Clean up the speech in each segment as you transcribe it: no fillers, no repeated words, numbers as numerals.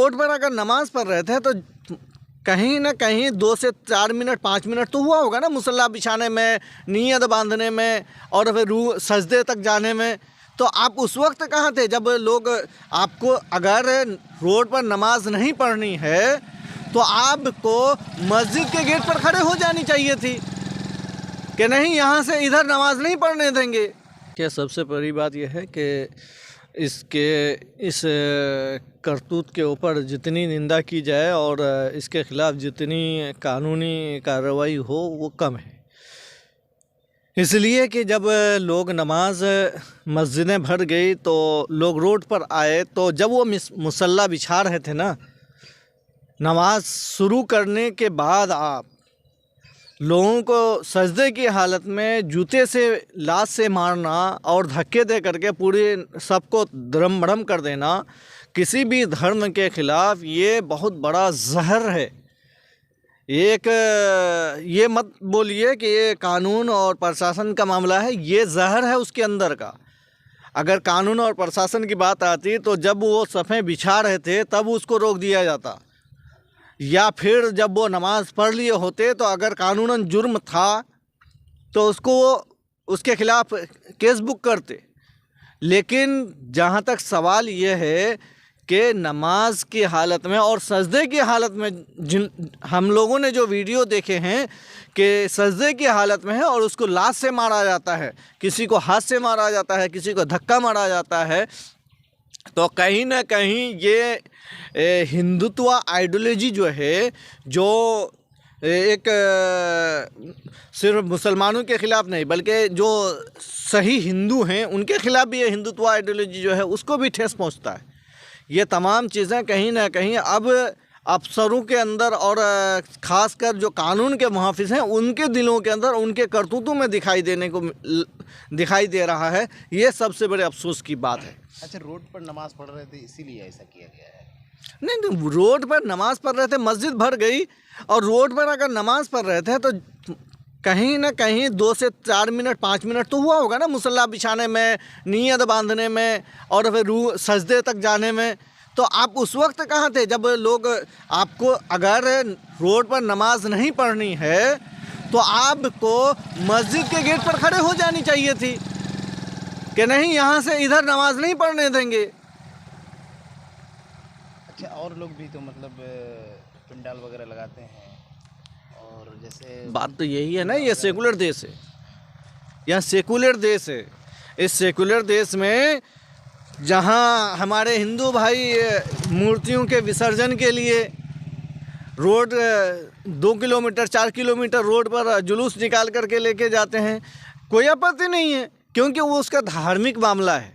Road पर अगर नमाज़ पढ़ रहे थे तो कहीं ना कहीं 2 से 4 मिनट 5 मिनट तो हुआ होगा ना, मुसल्ला बिछाने में, नीयत बांधने में और फिर सजदे तक जाने में। तो आप उस वक्त कहाँ थे जब लोग आपको, अगर रोड पर नमाज नहीं पढ़नी है तो आपको मस्जिद के गेट पर खड़े हो जानी चाहिए थी कि नहीं, यहाँ से इधर नमाज नहीं पढ़ने देंगे। क्या सबसे बड़ी बात यह है कि इस करतूत के ऊपर जितनी निंदा की जाए और इसके ख़िलाफ़ जितनी कानूनी कार्रवाई हो वो कम है। इसलिए कि जब लोग नमाज मस्जिदें भर गई तो लोग रोड पर आए, तो जब वो मुसल्ला बिछा रहे थे ना, नमाज शुरू करने के बाद आप लोगों को सजदे की हालत में जूते से लात से मारना और धक्के दे करके पूरे सबको धर्म भ्रम कर देना किसी भी धर्म के ख़िलाफ़ ये बहुत बड़ा जहर है। ये मत बोलिए कि ये कानून और प्रशासन का मामला है, ये जहर है उसके अंदर का। अगर कानून और प्रशासन की बात आती तो जब वो सफ़ें बिछा रहे थे तब उसको रोक दिया जाता, या फिर जब वो नमाज़ पढ़ लिए होते तो अगर कानूनन जुर्म था तो उसके ख़िलाफ़ केस बुक करते। लेकिन जहाँ तक सवाल ये है कि नमाज की हालत में और सजदे की हालत में हम लोगों ने जो वीडियो देखे हैं कि सजदे की हालत में है और उसको लात से मारा जाता है, किसी को हाथ से मारा जाता है, किसी को धक्का मारा जाता है, तो कहीं ना कहीं ये हिंदुत्व आइडियोलॉजी जो है, जो एक सिर्फ मुसलमानों के ख़िलाफ़ नहीं बल्कि जो सही हिंदू हैं उनके ख़िलाफ़ भी ये हिंदुत्व आइडियोलॉजी जो है उसको भी ठेस पहुंचता है। ये तमाम चीज़ें कहीं ना कहीं अब अफसरों के अंदर और ख़ासकर जो कानून के मुहाफ़िज़ हैं उनके दिलों के अंदर, उनके करतूतों में दिखाई दे रहा है। ये सबसे बड़े अफसोस की बात है। अच्छा, रोड पर नमाज़ पढ़ रहे थे इसीलिए ऐसा किया गया है? नहीं, रोड पर नमाज़ पढ़ रहे थे, मस्जिद भर गई, और रोड पर अगर नमाज़ पढ़ रहे थे तो कहीं ना कहीं 2 से 4 मिनट 5 मिनट तो हुआ होगा ना, मुसल्ला बिछाने में, नीयत बांधने में और फिर सजदे तक जाने में। तो आप उस वक्त कहाँ थे जब लोग आपको, अगर रोड पर नमाज नहीं पढ़नी है तो आपको मस्जिद के गेट पर खड़े हो जानी चाहिए थी कि नहीं, यहाँ से इधर नमाज नहीं पढ़ने देंगे। अच्छा, और लोग भी तो मतलब पंडाल वगैरह लगाते हैं, और जैसे बात तो यही है ना, ये सेकुलर देश है, यह सेकुलर देश है। इस सेकुलर देश में जहाँ हमारे हिंदू भाई मूर्तियों के विसर्जन के लिए रोड 2 किलोमीटर 4 किलोमीटर रोड पर जुलूस निकाल करके लेके जाते हैं, कोई आपत्ति नहीं है, क्योंकि वो उसका धार्मिक मामला है।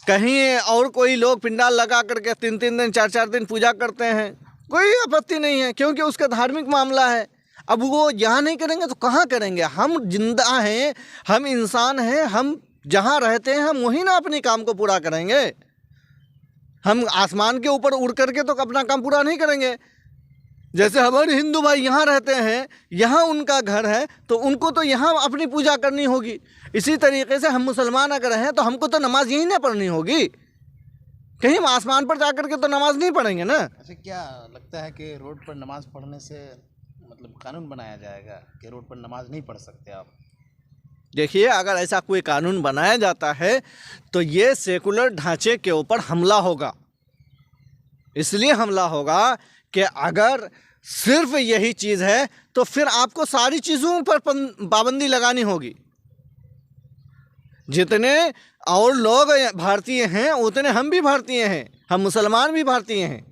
कहीं और कोई लोग पिंडाल लगा करके 3-3 दिन 4-4 दिन पूजा करते हैं, कोई आपत्ति नहीं है, क्योंकि उसका धार्मिक मामला है। अब वो यहाँ नहीं करेंगे तो कहाँ करेंगे? हम जिंदा हैं, हम इंसान हैं, हम जहाँ रहते हैं हम वहीं ना अपने काम को पूरा करेंगे। हम आसमान के ऊपर उड़ करके तो अपना काम पूरा नहीं करेंगे। जैसे हमारे हिंदू भाई यहाँ रहते हैं, यहाँ उनका घर है, तो उनको तो यहाँ अपनी पूजा करनी होगी। इसी तरीके से हम मुसलमान अगर हैं तो हमको तो नमाज यहीं ना पढ़नी होगी, कहीं हम आसमान पर जा करके तो नमाज नहीं पढ़ेंगे ना। अच्छा, क्या लगता है कि रोड पर नमाज पढ़ने से मतलब कानून बनाया जाएगा कि रोड पर नमाज नहीं पढ़ सकते आप? देखिए, अगर ऐसा कोई कानून बनाया जाता है तो ये सेकुलर ढांचे के ऊपर हमला होगा। इसलिए हमला होगा कि अगर सिर्फ यही चीज़ है तो फिर आपको सारी चीज़ों पर पाबंदी लगानी होगी। जितने और लोग भारतीय हैं उतने हम भी भारतीय हैं, हम मुसलमान भी भारतीय हैं।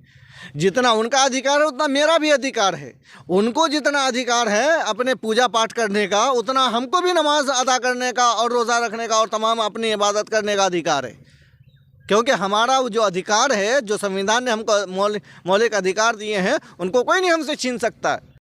जितना उनका अधिकार है उतना मेरा भी अधिकार है। उनको जितना अधिकार है अपने पूजा पाठ करने का, उतना हमको भी नमाज अदा करने का और रोज़ा रखने का और तमाम अपनी इबादत करने का अधिकार है। क्योंकि हमारा जो अधिकार है, जो संविधान ने हमको मौलिक अधिकार दिए हैं, उनको कोई नहीं हमसे छीन सकता है।